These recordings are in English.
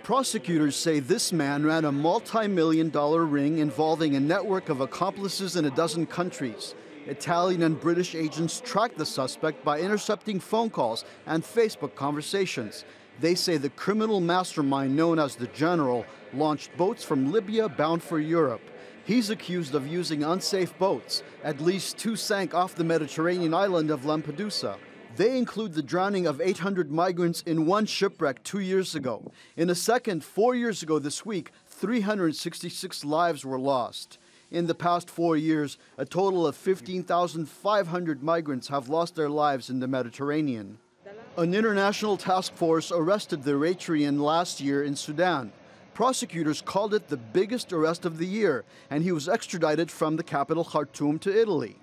Prosecutors say this man ran a multi-million-dollar ring involving a network of accomplices in a dozen countries. Italian and British agents tracked the suspect by intercepting phone calls and Facebook conversations. They say the criminal mastermind known as the General launched boats from Libya bound for Europe. He's accused of using unsafe boats. At least 2 sank off the Mediterranean island of Lampedusa. They include the drowning of 800 migrants in one shipwreck 2 years ago. In a second, 4 years ago this week, 366 lives were lost. In the past 4 years, a total of 15,500 migrants have lost their lives in the Mediterranean. An international task force arrested the Eritrean last year in Sudan. Prosecutors called it the biggest arrest of the year, and he was extradited from the capital Khartoum to Italy.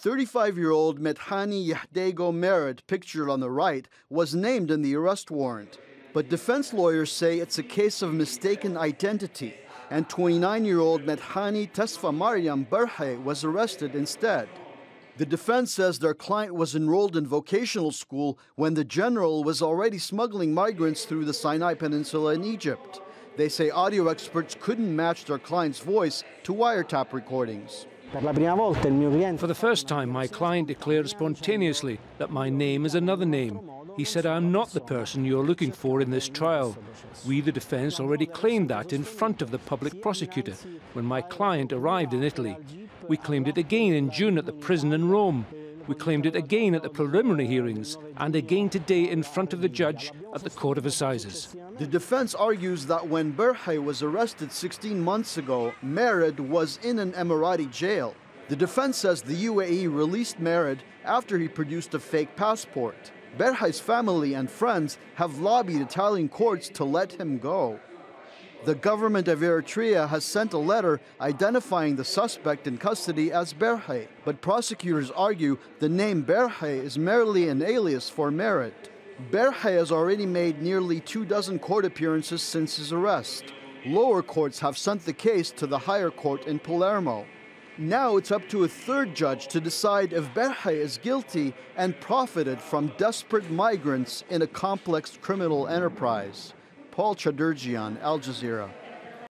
35-year-old Methani Yahdego Mered, pictured on the right, was named in the arrest warrant. But defense lawyers say it's a case of mistaken identity, and 29-year-old Methani Tesfa Mariam Berhe was arrested instead. The defense says their client was enrolled in vocational school when the general was already smuggling migrants through the Sinai Peninsula in Egypt. They say audio experts couldn't match their client's voice to wiretap recordings. For the first time, my client declared spontaneously that my name is another name. He said, "I'm not the person you're looking for in this trial." We, the defense, already claimed that in front of the public prosecutor when my client arrived in Italy. We claimed it again in June at the prison in Rome. We claimed it again at the preliminary hearings and again today in front of the judge at the Court of Assizes. The defense argues that when Berhe was arrested 16 months ago, Mered was in an Emirati jail. The defense says the UAE released Mered after he produced a fake passport. Berhe's family and friends have lobbied Italian courts to let him go. The government of Eritrea has sent a letter identifying the suspect in custody as Berhe, but prosecutors argue the name Berhe is merely an alias for Mered. Berhe has already made nearly 24 court appearances since his arrest. Lower courts have sent the case to the higher court in Palermo. Now it's up to a third judge to decide if Berhe is guilty and profited from desperate migrants in a complex criminal enterprise. Chaderjian, Al Jazeera.